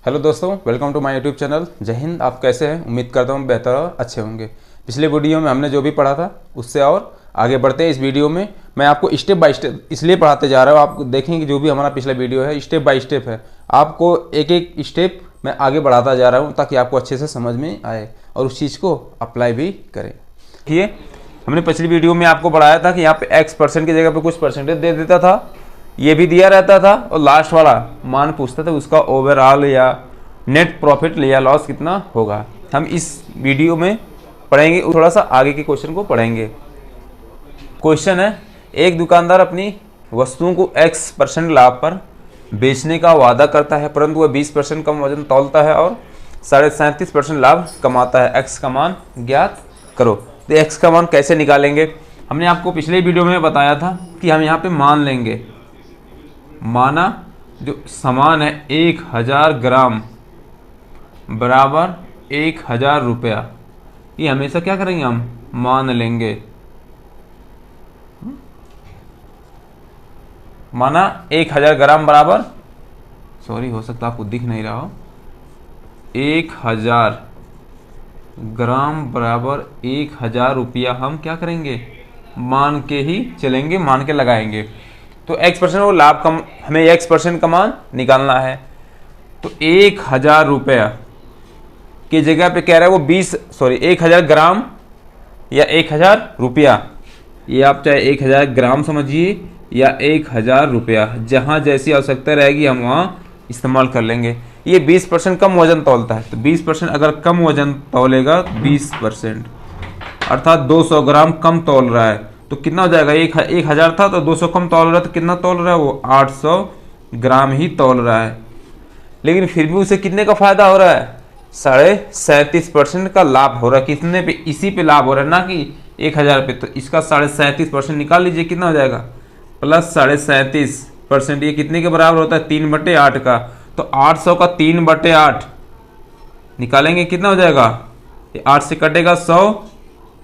Hello दोस्तों, welcome to my YouTube channel. जय हिंद। आप कैसे हैं? उम्मीद करता हूँ बेहतर और अच्छे होंगे। पिछले वीडियो में हमने जो भी पढ़ा था उससे और आगे बढ़ते हैं। इस वीडियो में मैं आपको स्टेप बाय स्टेप इसलिए पढ़ाते जा रहा हूँ, आप देखेंगे जो भी हमारा पिछला वीडियो है स्टेप बाय स्टेप है। आपको एक एक स्टेप मैं आगे बढ़ाता जा रहा हूँ ताकि आपको अच्छे से समझ में आए और उस चीज़ को अप्लाई भी करें। देखिए, हमने पिछली वीडियो में आपको पढ़ाया था कि यहाँ पे x% की जगह पे कुछ परसेंटेज दे देता था, ये भी दिया रहता था और लास्ट वाला मान पूछता था उसका ओवरऑल या नेट प्रॉफिट या लॉस कितना होगा। हम इस वीडियो में पढ़ेंगे, थोड़ा सा आगे के क्वेश्चन को पढ़ेंगे। क्वेश्चन है, एक दुकानदार अपनी वस्तुओं को x% लाभ पर बेचने का वादा करता है परंतु वह 20% कम वजन तौलता है और 37.5% लाभ कमाता है। x का मान ज्ञात करो। तो x का मान कैसे निकालेंगे? हमने आपको पिछले वीडियो में बताया था कि हम यहाँ पे मान लेंगे, माना जो सामान है 1000 ग्राम बराबर 1000 रुपया, ये हमेशा क्या करेंगे, हम मान लेंगे। माना 1000 ग्राम बराबर, सॉरी हो सकता आपको दिख नहीं रहा हो, 1000 ग्राम बराबर 1000 रुपया हम क्या करेंगे, मान के ही चलेंगे, मान के लगाएंगे। तो x% वो लाभ कम, हमें x% का मान निकालना है। तो 1000 रुपया की जगह पे कह रहा है वो 1000 ग्राम या 1000 रुपया, ये आप चाहे 1000 ग्राम समझिए या 1000 रुपया, जहाँ जैसी आवश्यकता रहेगी हम वहाँ इस्तेमाल कर लेंगे। ये 20% कम वजन तौलता है, तो 20% अगर कम वजन तौलेगा 20% अर्थात 200 ग्राम कम तौल रहा है, तो कितना हो जाएगा, 1000 था तो 200 कम तौल रहा है, तो कितना तौल रहा है, वो 800 ग्राम ही तौल रहा है। लेकिन फिर भी उसे कितने का फायदा हो रहा है, 37.5% का लाभ हो रहा है। कितने पे? इसी पे लाभ हो रहा है, ना कि 1000 पे। तो इसका 37.5% निकाल लीजिए, कितना हो जाएगा, प्लस 37.5%, ये कितने के बराबर होता है, 3/8 का। तो 800 का 3/8 निकालेंगे, कितना हो जाएगा, 8 से कटेगा 100,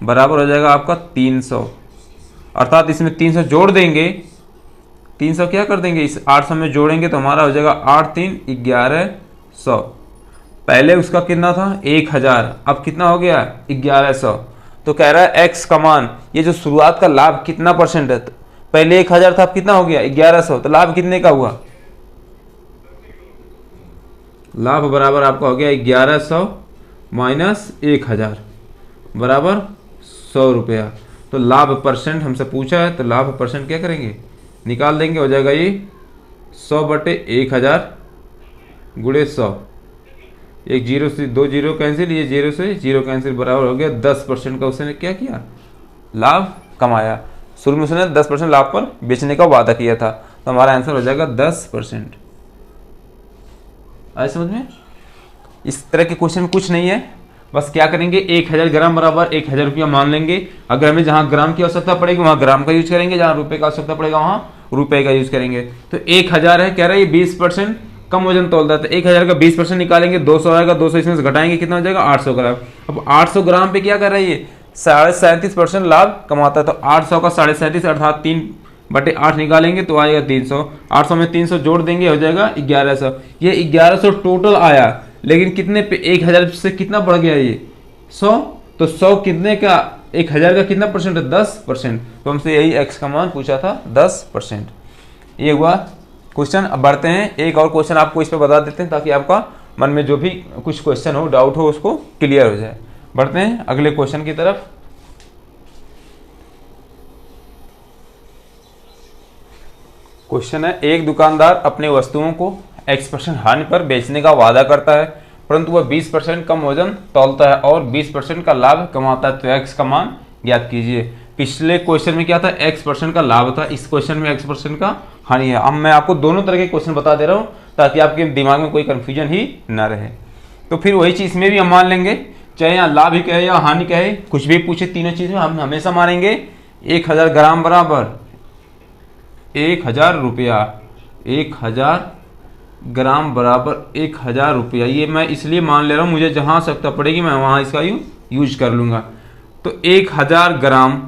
बराबर हो जाएगा आपका 300। अर्थात इसमें 300 जोड़ देंगे, 300 क्या कर देंगे, इस 800 में जोड़ेंगे तो हमारा हो जाएगा 8 3 1100। पहले उसका कितना था, 1000, अब कितना हो गया, 1100। तो कह रहा है x का मान, ये जो शुरुआत का लाभ कितना परसेंट है, पहले 1000 था, अब कितना हो गया, 1100। तो लाभ कितने का हुआ, लाभ बराबर आपका हो गया 1100 माइनस 1000 बराबर 100 रुपया। तो लाभ परसेंट हमसे पूछा है, तो लाभ परसेंट क्या करेंगे, निकाल देंगे, हो जाएगा ये 100/1000 गुणे 100, एक जीरो से 2 जीरो कैंसिल, ये जीरो से जीरो कैंसिल, बराबर हो गया 10% का उसने क्या किया, लाभ कमाया। शुरू में उसने 10% लाभ पर बेचने का वादा किया था, तो हमारा आंसर हो जाएगा 10%। आए समझ में? इस तरह के क्वेश्चन में कुछ नहीं है, बस क्या करेंगे, 1000 ग्राम बराबर 1000 रुपया मान लेंगे। अगर हमें जहां ग्राम की आवश्यकता पड़ेगी वहां ग्राम का यूज करेंगे, जहां रुपए का आवश्यकता पड़ेगा वहां रुपए का यूज करेंगे। तो 1000 है, कह रहा है ये 20% कम वजन तौलता है, तो 1000 का 20% निकालेंगे, 200 आएगा, 200 इसमें से घटाएंगे, कितना हो जाएगा, 800 ग्राम। अब 800 ग्राम पे क्या कर रहा है, ये 37.5% लाभ कमाता है। तो 800 का 37.5 अर्थात 3/8 निकालेंगे तो आएगा 300। 800 में 300 जोड़ देंगे, हो जाएगा 1100। ये 1100 टोटल आया, लेकिन कितने पे, 1000 से कितना बढ़ गया, ये 100। तो 100 कितने का, 1000 का कितना परसेंट है, 10%। तो हमसे यही x का मान पूछा था, 10%। ये हुआ क्वेश्चन। अब बढ़ते हैं, एक और क्वेश्चन आपको इस पे बता देते हैं ताकि आपका मन में जो भी कुछ क्वेश्चन हो, डाउट हो, उसको क्लियर हो जाए। बढ़ते हैं अगले क्वेश्चन की तरफ। क्वेश्चन है, एक दुकानदार अपने वस्तुओं को x% हानि पर बेचने का वादा करता है परंतु वह 20% कम वजन तौलता है और 20% का लाभ कमाता है। तो x का मान ज्ञात कीजिए। पिछले क्वेश्चन में क्या था, x% का लाभ था, इस क्वेश्चन में x% का हानि है। अब मैं आपको दोनों तरह के क्वेश्चन बता दे रहा हूँ ताकि आपके दिमाग में कोई कंफ्यूजन ही ना रहे। तो फिर वही चीज में भी हम मान लेंगे, चाहे यहाँ लाभ ही कहे या हानि कहे, कुछ भी पूछे, तीनों चीज में हम हमेशा मानेंगे 1000 ग्राम बराबर 1000 रुपया, 1000 ग्राम बराबर 1000 रुपया। ये मैं इसलिए मान ले रहा हूँ, मुझे जहां आवश्यकता पड़ेगी मैं वहां इसका यूज कर लूंगा। तो 1000 ग्राम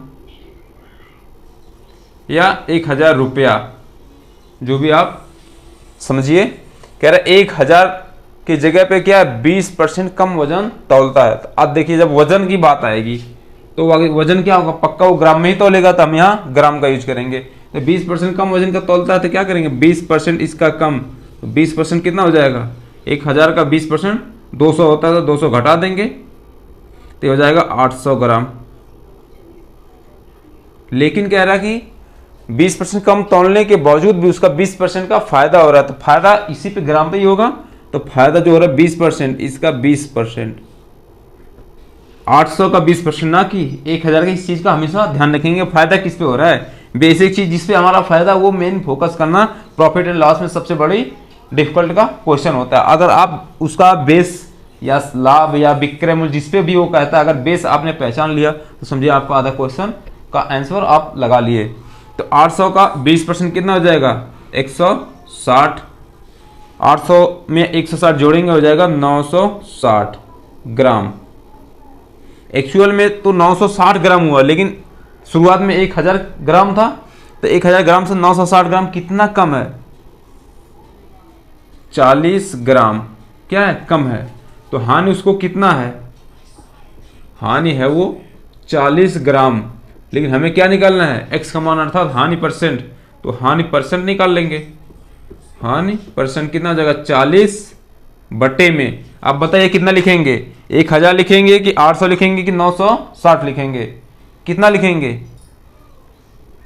या 1000 रुपया, जो भी आप समझिए, कह रहा है 1000 की जगह पे क्या है 20% कम वजन तौलता है। तो अब देखिए जब वजन की बात आएगी तो वजन क्या होगा, पक्का वो ग्राम में ही तौलेगा, तो हम यहाँ ग्राम का यूज करेंगे। तो 20% कम वजन का तौलता है तो क्या करेंगे 20% इसका कम, तो 20% कितना हो जाएगा 1000 का 20% 200 होता है तो 200 घटा देंगे तो हो जाएगा 800 ग्राम। लेकिन कह रहा कि 20% कम तौलने के बावजूद भी उसका 20% का फायदा हो रहा है, तो फायदा इसी पे ग्राम पे ही होगा। तो फायदा जो हो रहा है 20%, इसका 20%, 800 का 20% ना कि 1000 का। इस चीज का हमेशा ध्यान रखेंगे, फायदा किस पे हो रहा है, बेसिक चीज जिस पे हमारा फायदा, वो मेन फोकस करना। प्रॉफिट एंड लॉस में सबसे बड़ी डिफिकल्ट का क्वेश्चन होता है। अगर आप उसका बेस या लाभ या विक्रय मूल्य जिस पे भी वो कहता है, अगर बेस आपने पहचान लिया तो समझिए आपका आधा क्वेश्चन का आंसर आप लगा लिए। तो 800 का 20% कितना हो जाएगा 160, 800 में 160 जोड़ेंगे हो जाएगा 960 ग्राम। एक्चुअल में तो 960 ग्राम हुआ, लेकिन शुरुआत में 1000 ग्राम था, तो 1000 ग्राम से 960 ग्राम कितना कम है 40 ग्राम, क्या है कम है। तो हानि उसको कितना है, हानि है वो 40 ग्राम। लेकिन हमें क्या निकालना है एक्स का मान अर्थात हानि परसेंट, तो हानि परसेंट निकाल लेंगे। हानि परसेंट कितना हो जाएगा 40 बटे में, आप बताइए कितना लिखेंगे 1000 लिखेंगे कि 800 लिखेंगे कि 960 लिखेंगे, कितना लिखेंगे।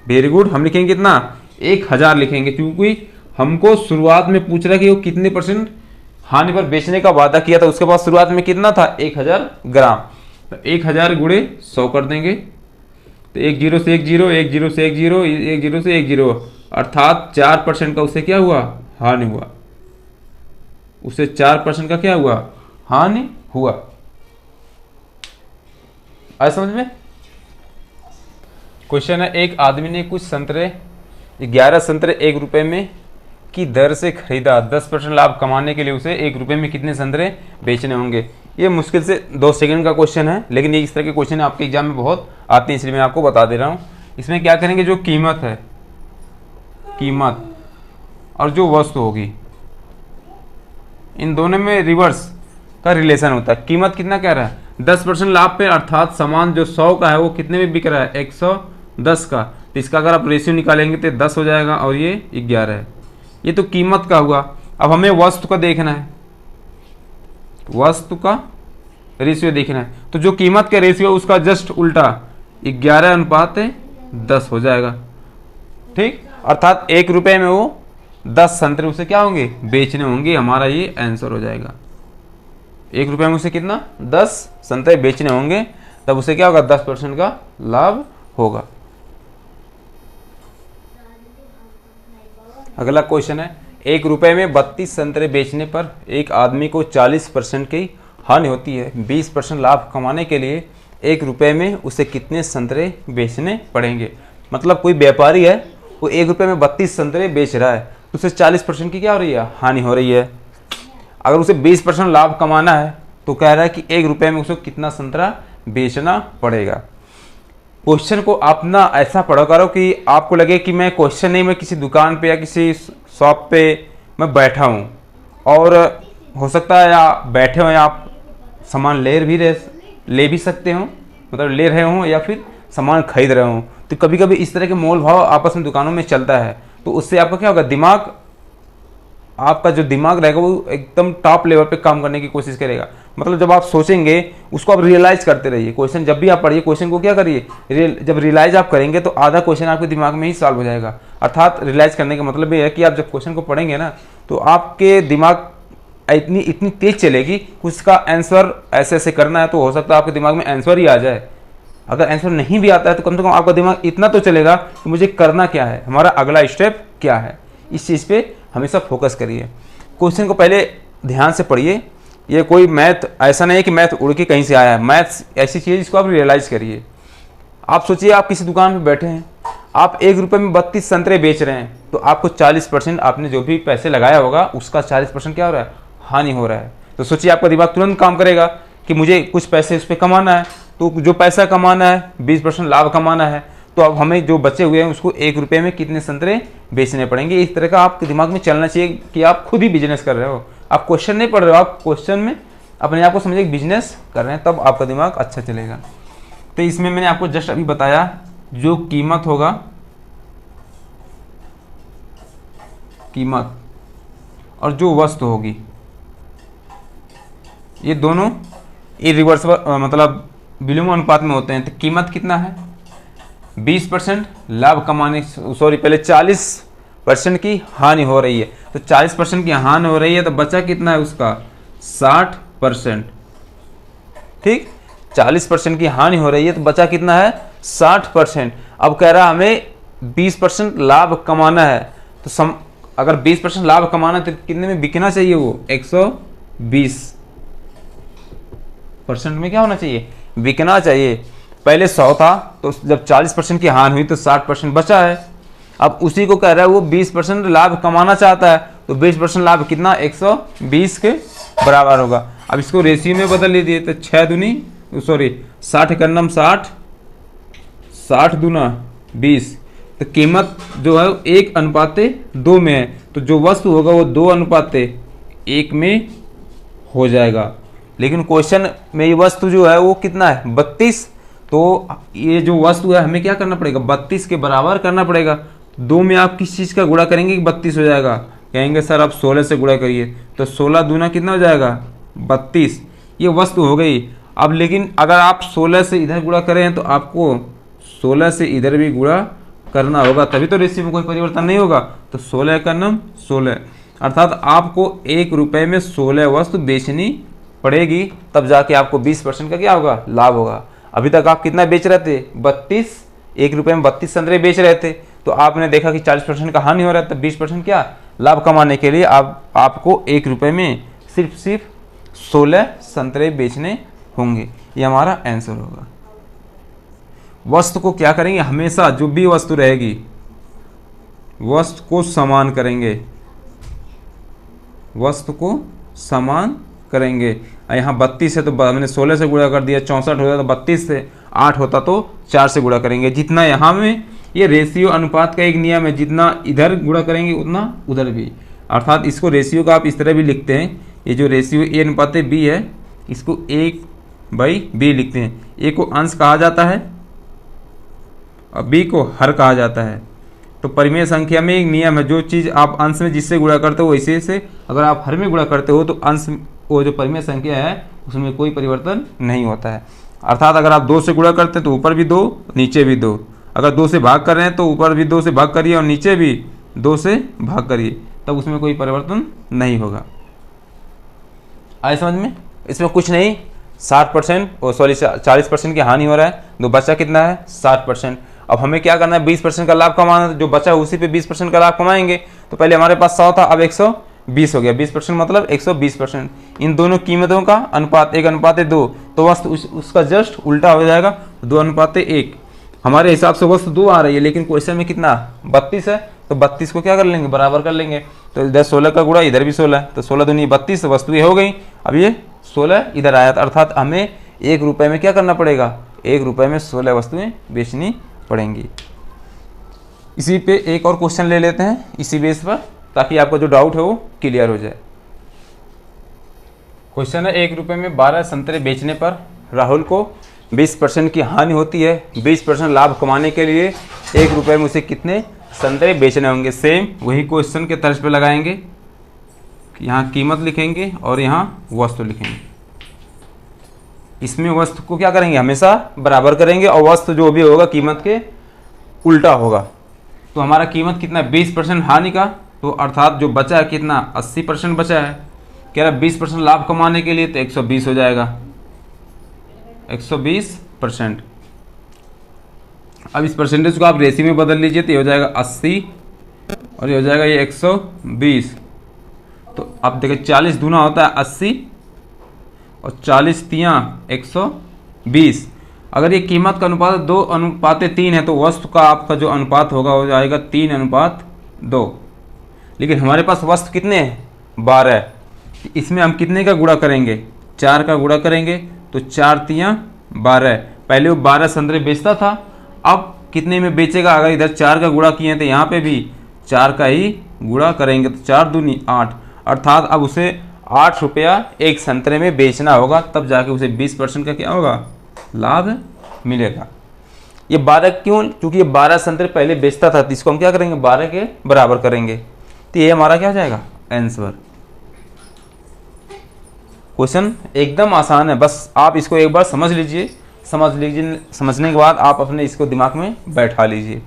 वेरी गुड, हम लिखेंगे कितना 1000 लिखेंगे, क्योंकि हमको शुरुआत में पूछ रहा है कि वो कितने परसेंट हानि पर बेचने का वादा किया था। उसके पास शुरुआत में कितना था 1000 ग्राम, तो 1000 गुणे 100 कर देंगे, तो 1 0 से 1 0, 1 0 से 1 0, 1 0 से 1 0, अर्थात 4% का उसे क्या हुआ हानि हुआ, उसे 4% का क्या हुआ हानि हुआ। आया समझ में। क्वेश्चन है, एक आदमी ने कुछ संतरे 11 संतरे 1 रुपए में की दर से खरीदा, 10% लाभ कमाने के लिए उसे 1 रुपए में कितने संतरे बेचने होंगे। ये मुश्किल से 2 सेकंड का क्वेश्चन है, लेकिन ये इस तरह के क्वेश्चन आपके एग्जाम में बहुत आते हैं, इसलिए मैं आपको बता दे रहा हूँ। इसमें क्या करेंगे, जो कीमत है, कीमत और जो वस्तु होगी, इन दोनों में रिवर्स का रिलेशन होता है। कीमत कितना कह रहा है 10% लाभ पे, अर्थात सामान जो 100 का है वो कितने में बिक रहा है 110 का, तो इसका अगर आप रेशियो निकालेंगे तो 10 हो जाएगा और ये 11 है। ये तो कीमत का हुआ। अब हमें वस्तु का देखना है, वस्तु का रेशियो देखना है, तो जो कीमत का रेशियो उसका जस्ट उल्टा 11:10 हो जाएगा। ठीक, अर्थात 1 रुपए में वो 10 संतरे उसे क्या होंगे बेचने होंगे, हमारा ये आंसर हो जाएगा। 1 रुपए में उसे कितना 10 संतरे बेचने होंगे, तब उसे क्या होगा 10% का लाभ होगा। अगला क्वेश्चन है, 1 रुपए में 32 संतरे बेचने पर एक आदमी को 40% की हानि होती है। 20% लाभ कमाने के लिए 1 रुपए में उसे कितने संतरे बेचने पड़ेंगे। मतलब कोई व्यापारी है, वो 1 रुपए में 32 संतरे बेच रहा है, तो उसे 40% की क्या हो रही है हानि हो रही है। अगर उसे 20% लाभ कमाना है तो कह रहा है कि 1 रुपए में उसे कितना संतरा बेचना पड़ेगा। क्वेश्चन को आप ना ऐसा पढ़ा करो कि आपको लगे कि मैं क्वेश्चन नहीं, मैं किसी दुकान पे या किसी शॉप पे मैं बैठा हूँ, और हो सकता है या बैठे हो या आप सामान ले भी सकते हो, मतलब ले रहे हो या फिर सामान खरीद रहे हो। तो कभी कभी इस तरह के मोल भाव आपस में दुकानों में चलता है, तो उससे आपका क्या होगा दिमाग, आपका जो दिमाग रहेगा वो एकदम टॉप लेवल पे काम करने की कोशिश करेगा। मतलब जब आप सोचेंगे उसको आप रियलाइज करते रहिए। क्वेश्चन जब भी आप पढ़िए, क्वेश्चन को क्या करिए, जब रियलाइज आप करेंगे तो आधा क्वेश्चन आपके दिमाग में ही सॉल्व हो जाएगा। अर्थात रियलाइज करने का मतलब ये है कि आप जब क्वेश्चन को पढ़ेंगे ना, तो आपके दिमाग इतनी तेज चलेगी, उसका आंसर ऐसे ऐसे करना है, तो हो सकता है आपके दिमाग में आंसर ही आ जाए। अगर आंसर नहीं भी आता है तो कम से कम आपका दिमाग इतना तो चलेगा कि मुझे करना क्या है, हमारा अगला स्टेप क्या है। इस चीज़ पे हमेशा फोकस करिए। क्वेश्चन को पहले ध्यान से पढ़िए। ये कोई मैथ ऐसा नहीं है कि मैथ उड़ के कहीं से आया है, मैथ्स ऐसी चीज़ जिसको आप रियलाइज़ करिए। आप सोचिए आप किसी दुकान पे बैठे हैं, आप 1 रुपए में 32 संतरे बेच रहे हैं, तो आपको 40% आपने जो भी पैसे लगाया होगा उसका 40% क्या हो रहा है हानि हो रहा है। तो सोचिए आपका दिमाग तुरंत काम करेगा कि मुझे कुछ पैसे उस पर कमाना है, तो जो पैसा कमाना है 20% लाभ कमाना है, तो अब हमें जो बचे हुए हैं उसको 1 रुपए में कितने संतरे बेचने पड़ेंगे। इस तरह का आपके दिमाग में चलना चाहिए कि आप खुद ही बिजनेस कर रहे हो, आप क्वेश्चन नहीं पढ़ रहे हो, आप क्वेश्चन में अपने आप को समझे बिजनेस कर रहे हैं, तब आपका दिमाग अच्छा चलेगा। तो इसमें मैंने आपको जस्ट अभी बताया जो कीमत होगा, कीमत और जो वस्तु होगी, ये दोनों इरिवर्सिबल मतलब विलोम अनुपात में होते हैं। तो कीमत कितना है 20% लाभ कमाने, सॉरी पहले 40% की हानि हो रही है, तो 40% की हानि हो रही है तो बचा कितना है उसका 60%। ठीक, 40% की हानि हो रही है तो बचा कितना है 60%। अब कह रहा हमें 20% लाभ कमाना है, तो अगर 20% लाभ कमाना है तो कितने में बिकना चाहिए, वो 120% में क्या होना चाहिए, बिकना चाहिए। पहले 100 था, तो जब 40% की हानि हुई तो 60% बचा है। अब उसी को कह रहा है वो 20% लाभ कमाना चाहता है, तो 20% लाभ कितना 120 के बराबर होगा। अब इसको रेशियो में बदल लीजिए, तो 6 दूनी सॉरी 60 का नम 60, 60 दूना 20, तो कीमत जो है 1:2 में है, तो जो वस्तु होगा वो 2:1 में हो जाएगा। लेकिन क्वेश्चन में ये वस्तु जो है वो कितना है 32, तो ये जो वस्तु है हमें क्या करना पड़ेगा 32 के बराबर करना पड़ेगा। 2 में आप किस चीज़ का गुणा करेंगे कि 32 हो जाएगा, कहेंगे सर आप 16 से गुणा करिए, तो 16 दूना कितना हो जाएगा 32, ये वस्तु हो गई। अब लेकिन अगर आप 16 से इधर गुणा करें तो आपको 16 से इधर भी गुणा करना होगा, तभी तो रेशियो में कोई परिवर्तन नहीं होगा। तो 16 का नाम 16, अर्थात आपको 1 रुपये में 16 वस्तु बेचनी पड़ेगी, तब जाके आपको 20% का क्या होगा लाभ होगा। अभी तक आप कितना बेच रहे थे 32, 1 रुपये में 32 संतरे बेच रहे थे, तो आपने देखा कि 40% का हानि हो रहा है, तो 20% क्या लाभ कमाने के लिए आपको 1 रुपये में सिर्फ 16 संतरे बेचने होंगे। ये हमारा आंसर होगा। वस्तु को क्या करेंगे, हमेशा जो भी वस्तु रहेगी वस्तु को समान करेंगे, वस्तु को समान करेंगे। यहाँ 32 है तो मैंने 16 से गुणा कर दिया, 64 होता तो 32 से, 8 होता तो 4 से गुणा करेंगे। जितना यहाँ में ये रेशियो अनुपात का एक नियम है, जितना इधर गुणा करेंगे उतना उधर भी, अर्थात इसको रेशियो का आप इस तरह भी लिखते हैं, ये जो रेशियो A अनुपात B है इसको 1/B लिखते हैं। A को अंश कहा जाता है और B को हर कहा जाता है। तो परिमेय संख्या में एक नियम है, जो चीज़ आप अंश में जिससे गुणा करते हो वैसे से अगर आप हर में गुणा करते हो तो अंश वो जो परिमेय संख्या है उसमें कोई परिवर्तन नहीं होता है। अर्थात अगर आप 2 से गुणा करते हैं तो ऊपर भी 2 नीचे भी 2, अगर 2 से भाग कर रहे हैं तो ऊपर भी 2 से भाग करिए और नीचे भी 2 से भाग करिए, तब उसमें कोई परिवर्तन नहीं होगा। आए समझ में? इसमें कुछ नहीं, 60% और सॉरी 40% की हानि हो रहा है, तो बचा कितना है 60%। अब हमें क्या करना है 20% का लाभ कमाना है, जो बचा है उसी पे 20% का लाभ कमाएंगे। तो पहले हमारे पास 100 था, अब 120 हो गया, 20% मतलब 120%। इन दोनों कीमतों का अनुपात 1:2, तो वस्तु उसका जस्ट उल्टा हो जाएगा 2:1। हमारे हिसाब से वस्तु 2 आ रही है, लेकिन क्वेश्चन में कितना 32 है, तो 32 को क्या कर लेंगे बराबर कर लेंगे। तो इधर 16 का गुणा इधर भी 16 है, तो 16 दूनी 32 वस्तु ये हो गई। अब ये 16 इधर आया, अर्थात हमें 1 रुपये में क्या करना पड़ेगा, 1 रुपये में 16 वस्तुएं बेचनी पड़ेंगी। इसी पे एक और क्वेश्चन ले लेते हैं इसी बेस पर, ताकि आपको जो डाउट है वो क्लियर हो जाए। क्वेश्चन है 1 रुपये में 12 संतरे बेचने पर राहुल को 20% की हानि होती है। 20% लाभ कमाने के लिए 1 रुपये में उसे कितने संतरे बेचने होंगे। सेम वही क्वेश्चन के तर्ज पे लगाएंगे, यहाँ कीमत लिखेंगे और यहाँ वस्तु लिखेंगे। इसमें वस्तु को क्या करेंगे हमेशा बराबर करेंगे, और वस्तु जो भी होगा कीमत के उल्टा होगा। तो हमारा कीमत कितना 20% हानि का, तो अर्थात जो बचा है कितना 80% बचा है। कह रहा 20% लाभ कमाने के लिए, तो 120 हो जाएगा 120%। अब इस परसेंटेज को आप रेशियो में बदल लीजिए, तो ये हो जाएगा 80 और ये हो जाएगा ये 120। तो अब देखिए 40 दूना होता है 80 और 40 तियाँ 120। अगर ये कीमत का अनुपात 2:3 है, तो वस्तु का आपका जो अनुपात होगा हो जाएगा 3:2। लेकिन हमारे पास वस्तु कितने हैं 12, इसमें हम कितने का गुणा करेंगे 4 का गुणा करेंगे, तो 4 तियाँ 12। पहले वो 12 संतरे बेचता था, अब कितने में बेचेगा, अगर इधर 4 का गुणा किए तो यहाँ पे भी 4 का ही गुणा करेंगे, तो 4 दूनी 8, अर्थात अब उसे 8 रुपया एक संतरे में बेचना होगा, तब जाके उसे 20% का क्या होगा, लाभ मिलेगा। ये 12 क्यों, क्योंकि ये 12 संतरे पहले बेचता था, तो इसको हम क्या करेंगे, 12 के बराबर करेंगे। तो ये हमारा क्या हो जाएगा, आंसर। क्वेश्चन एकदम आसान है, बस आप इसको एक बार समझ लीजिए, समझने के बाद आप अपने इसको दिमाग में बैठा लीजिए,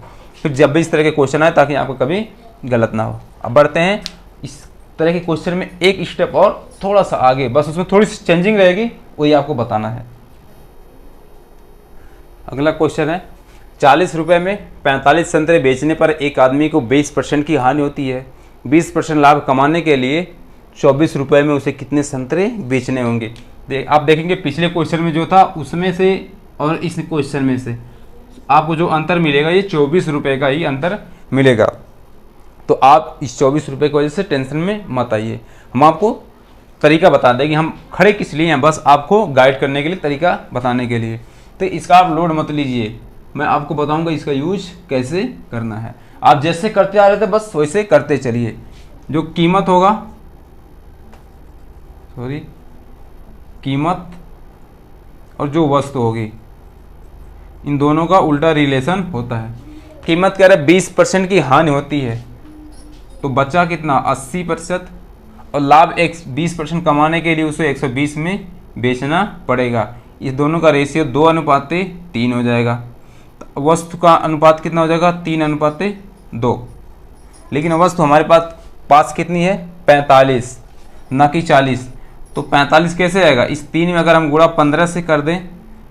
फिर जब भी इस तरह के क्वेश्चन आए ताकि आपको कभी गलत ना हो। अब बढ़ते हैं इस तरह के क्वेश्चन में एक स्टेप और थोड़ा सा आगे, बस उसमें थोड़ी सी चेंजिंग रहेगी, वही आपको बताना है। अगला क्वेश्चन है, 40 रुपये में 45 संतरे बेचने पर एक आदमी को 20% की हानि होती है। 20% लाभ कमाने के लिए 24 रुपये में उसे कितने संतरे बेचने होंगे। आप देखेंगे पिछले क्वेश्चन में जो था उसमें से और इस क्वेश्चन में से आपको जो अंतर मिलेगा ये 24 रुपये का ही अंतर मिलेगा। तो आप इस 24 रुपये की वजह से टेंशन में मत आइए, हम आपको तरीका बता दें कि हम खड़े किस लिए हैं, बस आपको गाइड करने के लिए, तरीका बताने के लिए। तो इसका आप लोड मत लीजिए, मैं आपको बताऊंगा इसका यूज कैसे करना है। आप जैसे करते आ रहे थे बस वैसे करते चलिए। जो कीमत होगा, कीमत और जो वस्तु होगी, इन दोनों का उल्टा रिलेशन होता है। कीमत कह रहे 20% की हानि होती है, तो बचा कितना, 80%, और लाभ 20% कमाने के लिए उसे 120 में बेचना पड़ेगा। इस दोनों का रेशियो 2:3 हो जाएगा। वस्तु का अनुपात कितना हो जाएगा, 3:2। लेकिन वस्तु हमारे पास कितनी है, 45 ना कि 40। तो 45 कैसे आएगा, इस 3 में अगर हम गुणा 15 से कर दें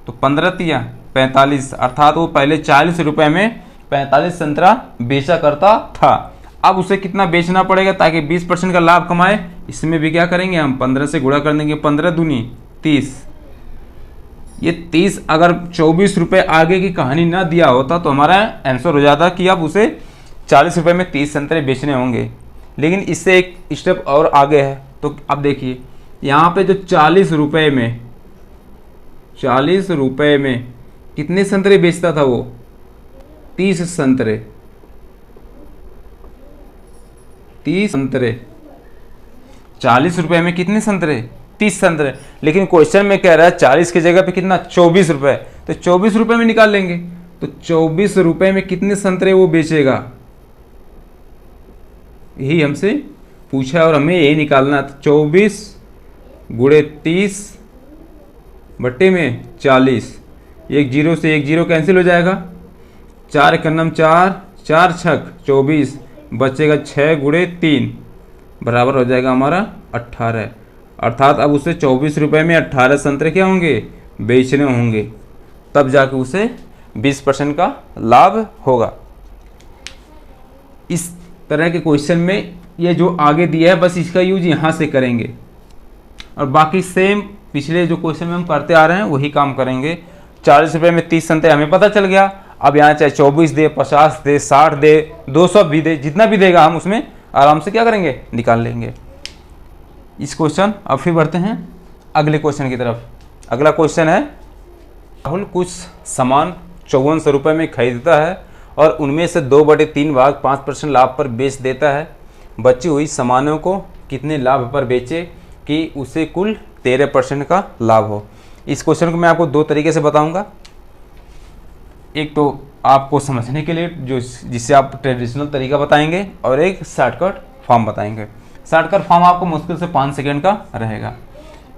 तो 15 × 45, अर्थात वो पहले 40 रुपये में 45 संतरा बेचा करता था। अब उसे कितना बेचना पड़ेगा ताकि 20% का लाभ कमाए। इसमें भी क्या करेंगे हम, 15 से गुणा कर देंगे, 15 दूनी 30। ये 30 अगर 24 रुपये आगे की कहानी ना दिया होता तो हमारा आंसर हो जाता कि अब उसे 40 रुपये में 30 संतरे बेचने होंगे। लेकिन इससे एक स्टेप और आगे है। तो अब देखिए यहाँ पे जो 40 रुपये में कितने संतरे बेचता था वो, 30 संतरे। 30 संतरे, 40 रुपये में कितने संतरे, 30 संतरे। लेकिन क्वेश्चन में कह रहा है 40 की जगह पे कितना, 24 रुपये। तो 24 रुपये में निकाल लेंगे, तो 24 रुपये में कितने संतरे वो बेचेगा, यही हमसे पूछा और हमें यही निकालना। तो 24 गुणे 30 बट्टे में 40, एक जीरो से एक जीरो कैंसिल हो जाएगा, 4 × 4, 4 छक 24, बचेगा 6 गुणे 3 बराबर हो जाएगा हमारा 18। अर्थात अब उसे 24 रुपये में 18 संतरे क्या होंगे, बेचने होंगे, तब जाके उसे 20% का लाभ होगा। इस तरह के क्वेश्चन में ये जो आगे दिया है बस इसका यूज यहाँ से करेंगे, और बाकी सेम पिछले जो क्वेश्चन में हम करते आ रहे हैं वही काम करेंगे। 40 रुपये में 30 संतरे हमें पता चल गया। अब यहाँ चाहे 24 दे, 50 दे, 60 दे, 200 भी दे, जितना भी देगा हम उसमें आराम से क्या करेंगे, निकाल लेंगे इस क्वेश्चन। अब फिर बढ़ते हैं अगले क्वेश्चन की तरफ। अगला क्वेश्चन है, राहुल कुछ सामान 5400 रुपये में खरीदता है और उनमें से 2/3 भाग 5% लाभ पर बेच देता है। बची हुई सामानों को कितने लाभ पर बेचे कि उसे कुल 13% का लाभ हो। इस क्वेश्चन को मैं आपको 2 तरीके से बताऊंगा। एक तो आपको समझने के लिए जो जिससे आप ट्रेडिशनल तरीका बताएंगे, और एक शॉर्टकट फॉर्म बताएंगे। शॉर्टकट फॉर्म आपको मुश्किल से 5 सेकंड का रहेगा।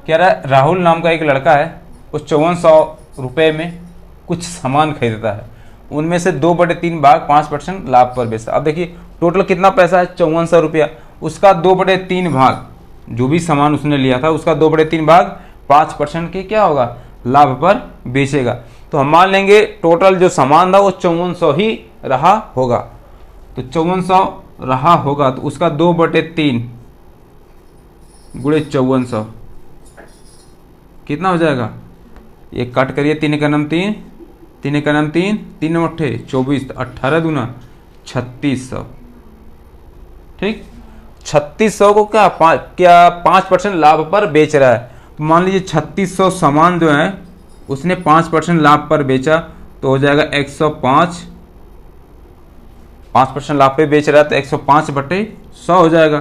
कह रहा है राहुल नाम का एक लड़का है, वो 5400 रुपये में कुछ सामान खरीदता है, उनमें से 2/3 भाग 5% लाभ पर बेचता। अब देखिए टोटल कितना पैसा है, 5400 रुपया, उसका 2/3 भाग जो भी सामान उसने लिया था उसका 2/3 भाग 5% के क्या होगा, लाभ पर बेचेगा। तो हम मान लेंगे टोटल जो सामान था वो 5400 ही रहा होगा। तो 5400 रहा होगा तो उसका 2/3 गुणे 5400 कितना हो जाएगा, ये कट करिए, 3 × 9 3, 3 × 9 3, 3 × 8 24, 18 दूना 3600। ठीक, 3600 को क्या 5% लाभ पर बेच रहा है। तो मान लीजिए 3600 सामान जो है उसने 5% लाभ पर बेचा, तो हो जाएगा 105। 5% लाभ पे बेच रहा है तो 105/100 हो जाएगा,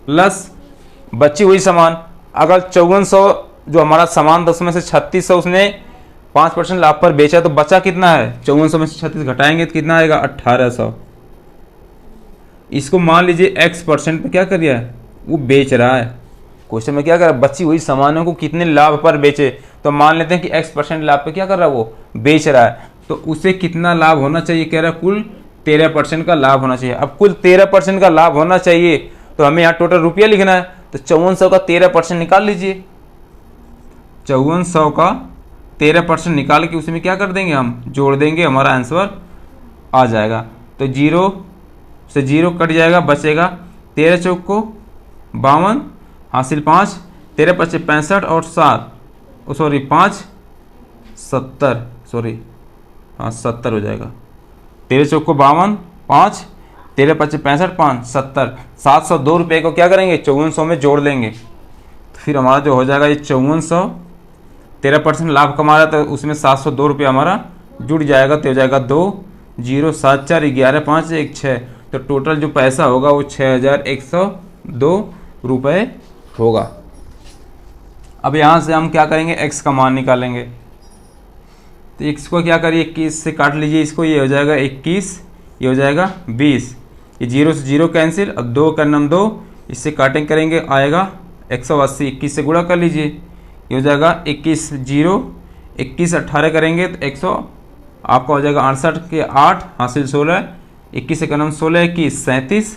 प्लस बची हुई सामान, अगर 5400 जो हमारा सामान था उसमें से 3600 उसने 5% लाभ पर बेचा, तो बचा कितना है? 5400 में से 36 घटाएंगे तो कितना आएगा? 1800। इसको मान लीजिए x% पे क्या कर रहा है? वो बेच रहा है। क्वेश्चन में क्या कर रहा है? बची हुई सामानों को कितने लाभ पर बेचे, तो मान लेते हैं कि x% लाभ पे क्या कर रहा है? वो बेच रहा है, तो उसे कितना लाभ होना चाहिए? कह रहा है कुल 13% का लाभ होना चाहिए। अब कुल 13% का लाभ होना चाहिए तो हमें यहाँ टोटल रुपया लिखना है, तो 5400 का 13% निकाल लीजिए। 5400 का 13% निकाल के उसमें क्या कर देंगे? हम जोड़ देंगे, हमारा आंसर आ जाएगा। तो 0 से 0 कट जाएगा, बचेगा 13 चौक को 52 हासिल 5, 13 पच्चे 65 और 7 सॉरी 5 70 सॉरी हाँ 70 हो जाएगा। 13 चौक को 52, 5 13 पच्चे 65 5 70, 702 रुपये को क्या करेंगे? 5400 में जोड़ लेंगे, तो फिर हमारा जो हो जाएगा ये 5400 13% लाभ कमा रहा था, उसमें 702 रुपये हमारा जुड़ जाएगा, तो हो जाएगा 2 0 7 4 11 5 1 6। तो टोटल जो पैसा होगा वो 6102 रुपये होगा। अब यहाँ से हम क्या करेंगे? x का मान निकालेंगे। तो x को क्या करिए? 21 से काट लीजिए इसको, ये हो जाएगा 21, ये हो जाएगा 20, ये 0 से 0 कैंसिल। अब 2 का नाम 2, इससे काटिंग करेंगे आएगा 180, 21 से गुणा कर लीजिए, ये हो जाएगा 21 0 21 18 करेंगे तो 100 आपका हो जाएगा 68 के 8 हासिल 16, 21 का नाम 16 21 37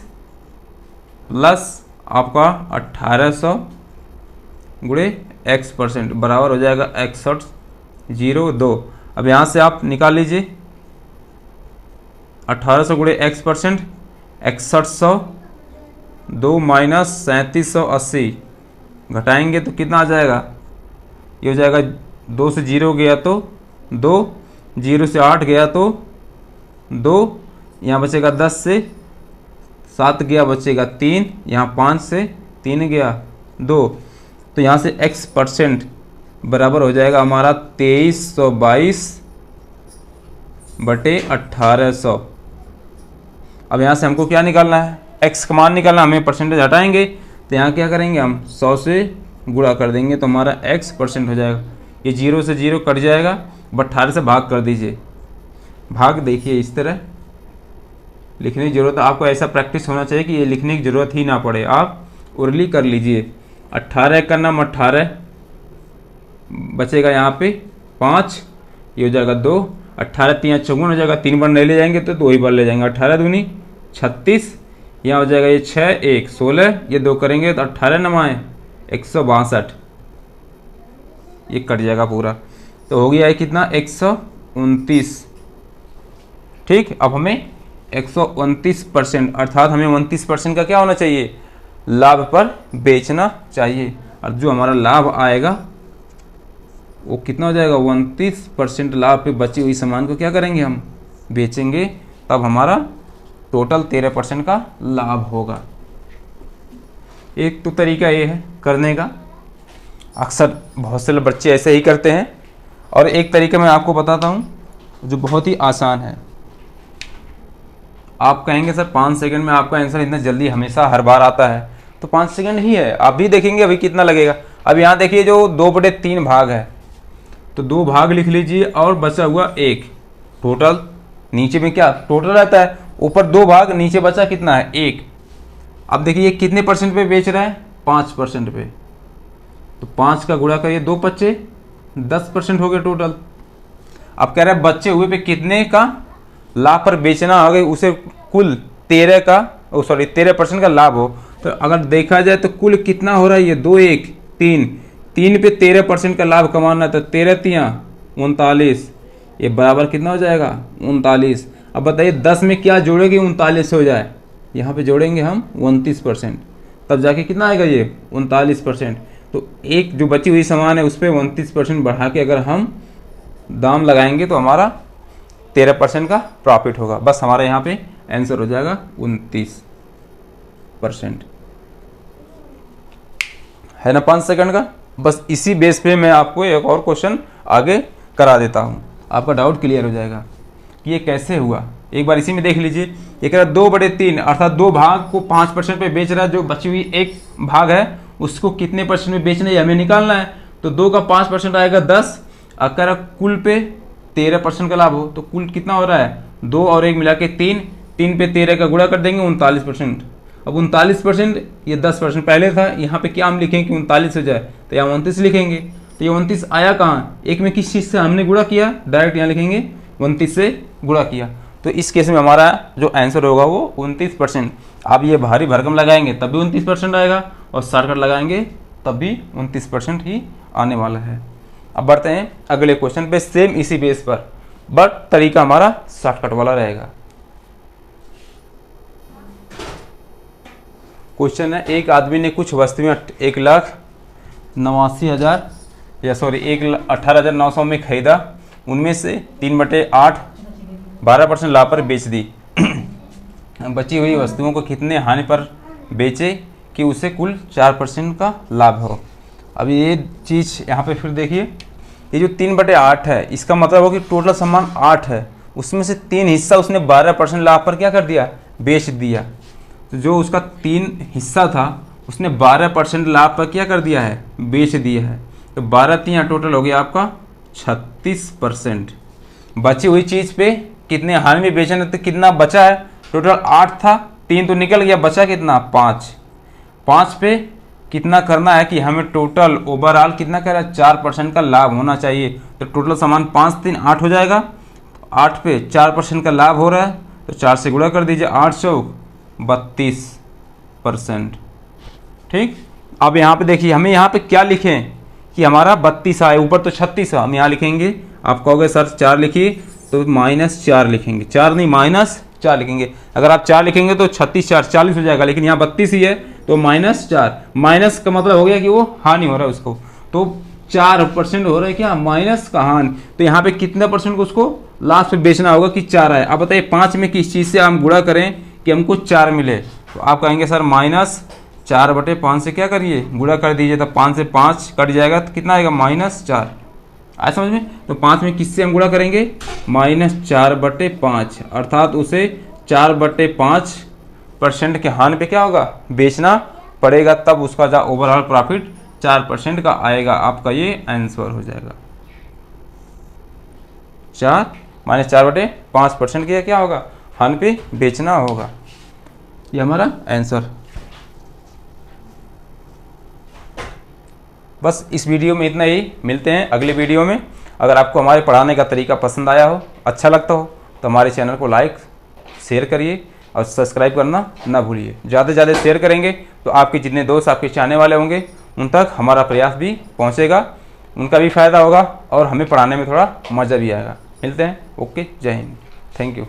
प्लस आपका 1800 गुणे x% बराबर हो जाएगा 6102। अब यहाँ से आप निकाल लीजिए 1800 गुणे x%, 6100 2 माइनस 3780 घटाएंगे तो कितना आ जाएगा? ये हो जाएगा 2 से 0 गया तो 2, 0 से 8 गया तो 2, यहाँ बचेगा 10 से 7 गया बचेगा 3, यहाँ 5 से 3 गया 2, तो यहाँ से x% बराबर हो जाएगा हमारा 2322 बटे 1800। अब यहाँ से हमको क्या निकालना है? x का मान निकालना, हमें परसेंटेज हटाएंगे तो यहाँ क्या करेंगे? हम 100 से गुणा कर देंगे तो हमारा x% हो जाएगा। ये 0 से 0 कट जाएगा, 18 से भाग कर दीजिए। भाग देखिए इस तरह लिखने की ज़रूरत, आपको ऐसा प्रैक्टिस होना चाहिए कि ये लिखने की ज़रूरत ही ना पड़े, आप उर्ली कर लीजिए। 18 का नाम 18 बचेगा यहाँ पे 5, ये हो जाएगा 2, 18 3 54 हो जाएगा, 3 बार नहीं ले जाएंगे तो 2 ही बार ले जाएंगे, 18 दूनी 36, यहाँ हो जाएगा ये 6 1 16, ये 2 करेंगे तो 18 नमाए 162, ये कट जाएगा पूरा, तो हो गया है कितना? 129। ठीक, अब हमें 129% अर्थात हमें 29% का क्या होना चाहिए? लाभ पर बेचना चाहिए। और जो हमारा लाभ आएगा वो कितना हो जाएगा? 29% लाभ पे बची हुई सामान को क्या करेंगे? हम बेचेंगे, तब हमारा टोटल 13% का लाभ होगा। एक तो तरीका ये है करने का, अक्सर बहुत से बच्चे ऐसे ही करते हैं, और एक तरीका मैं आपको बताता हूँ जो बहुत ही आसान है। आप कहेंगे सर 5 सेकंड में आपका आंसर इतना जल्दी हमेशा हर बार आता है, तो 5 सेकंड ही है, आप भी देखेंगे अभी कितना लगेगा। अब यहाँ देखिए जो 2/3 भाग है, तो 2 भाग लिख लीजिए और बचा हुआ 1, टोटल नीचे में क्या टोटल रहता है? ऊपर 2 भाग, नीचे बचा कितना है? 1। अब देखिए ये कितने % पे बेच रहा है? 5% पे, तो 5 का गुणा करिए 2 पच्चे 10% हो गए टोटल। अब कह रहा है बचे हुए पे कितने का लाभ पर बेचना हो गई, उसे कुल 13% का लाभ हो। तो अगर देखा जाए तो कुल कितना हो रहा है? ये 2 1 3 पे 13% का लाभ कमाना है, तो 13 3 39, ये बराबर कितना हो जाएगा? 39। अब बताइए 10 में क्या जोड़ेंगे 39 हो जाए? यहाँ पे जोड़ेंगे हम 29%, तब जाके कितना आएगा? ये 39%। तो एक जो बची हुई सामान है उस पर 29% बढ़ा के अगर हम दाम लगाएंगे तो हमारा 13% का प्रॉफिट होगा। बस हमारा यहाँ पे आंसर हो जाएगा 29%, है ना 5 सेकंड का। बस इसी बेस पे मैं आपको एक और क्वेश्चन आगे करा देता हूँ, आपका डाउट क्लियर हो जाएगा कि ये कैसे हुआ। एक बार इसी में देख लीजिए, ये कह रहा 2/3 अर्थात 2 भाग को 5% पे बेच रहा है, जो बची हुई 1 भाग है उसको कितने परसेंट में बेचना है हमें निकालना है। तो 2 का 5% आएगा 10। अगर कुल पे 13% का लाभ हो तो कुल कितना हो रहा है 2 और 1 मिला के 3, 3 पे 13 का गुणा कर देंगे 39%। अब 39% ये 10% पहले था, यहाँ पे क्या हम लिखेंगे कि 39 हो जाए तो यहाँ 29 लिखेंगे। तो ये 29 आया कहाँ, एक में किस चीज़ से हमने गुणा किया, डायरेक्ट यहाँ लिखेंगे 29 से गुणा किया। तो इस केस में हमारा जो आंसर होगा वो 29%। आप ये भारी भरकम लगाएंगे तब भी 29% आएगा और शॉर्टकट लगाएंगे तब भी 29% ही आने वाला है। अब बढ़ते हैं अगले क्वेश्चन पे, सेम इसी बेस पर बट तरीका हमारा शॉर्टकट वाला रहेगा। क्वेश्चन है, एक आदमी ने कुछ वस्तुएं 1,89,000 या सॉरी 18,900 में खरीदा, उनमें से 3/8 12% लाभ पर बेच दी। बची हुई वस्तुओं को कितने हानि पर बेचे कि उसे कुल 4% का लाभ हो। अब ये चीज़ यहाँ पे फिर देखिए, ये जो 3/8 है इसका मतलब हो कि टोटल सामान 8 है, उसमें से 3 हिस्सा उसने 12% लाभ पर क्या कर दिया, बेच दिया। तो जो उसका 3 हिस्सा था उसने 12% लाभ पर क्या कर दिया है, बेच दिया है। तो 12 टोटल हो गया आपका 36%। बची हुई चीज़ पे कितने हानि में बेचना, तो कितना बचा है, टोटल 8 था, 3 तो निकल गया, बचा कितना 5 पे कितना करना है कि हमें टोटल ओवरऑल कितना कह रहा है 4% का लाभ होना चाहिए। तो टोटल सामान 5 3 8 हो जाएगा, 8 पे 4% का लाभ हो रहा है तो 4 से गुणा कर दीजिए, 8 चौक 32%। ठीक, अब यहाँ पे देखिए हमें यहाँ पे क्या लिखें कि हमारा 32 आए, ऊपर तो 36 है, हम यहाँ लिखेंगे, आप कहोगे सर 4 लिखिए तो -4 लिखेंगे, 4 नहीं -4 लिखेंगे। अगर आप 4 लिखेंगे तो 36 4 40 हो जाएगा, लेकिन यहाँ 32 ही है तो -4, माइनस का मतलब हो गया कि वो हानि हो रहा है उसको, तो 4% हो रहा है क्या, माइनस का हानि। तो यहाँ पे कितना परसेंट को उसको लास्ट में बेचना होगा कि 4 आए। अब बताइए 5 में किस चीज़ से हम गुणा करें कि हमको 4 मिले, तो आप कहेंगे सर -4/5 से क्या करिए, गुणा कर दीजिए, तो 5 से 5 कट जाएगा तो कितना आएगा -4। आया समझ में। तो 5 में किससे हम गुणा करेंगे, -4/5, अर्थात उसे 4/5% के हानि पे क्या होगा, बेचना पड़ेगा, तब उसका जो ओवरऑल प्रॉफिट 4% का आएगा। आपका ये आंसर हो जाएगा 4 -4/5% के क्या होगा, हानि पे बेचना होगा। ये हमारा आंसर। बस इस वीडियो में इतना ही, मिलते हैं अगले वीडियो में। अगर आपको हमारे पढ़ाने का तरीका पसंद आया हो, अच्छा लगता हो, तो हमारे चैनल को लाइक शेयर करिए और सब्सक्राइब करना ना भूलिए। ज़्यादा से ज़्यादा शेयर करेंगे तो आपके जितने दोस्त आपके चाहने वाले होंगे उन तक हमारा प्रयास भी पहुंचेगा, उनका भी फ़ायदा होगा और हमें पढ़ाने में थोड़ा मज़ा भी आएगा। मिलते हैं, ओके, जय हिंद, थैंक यू।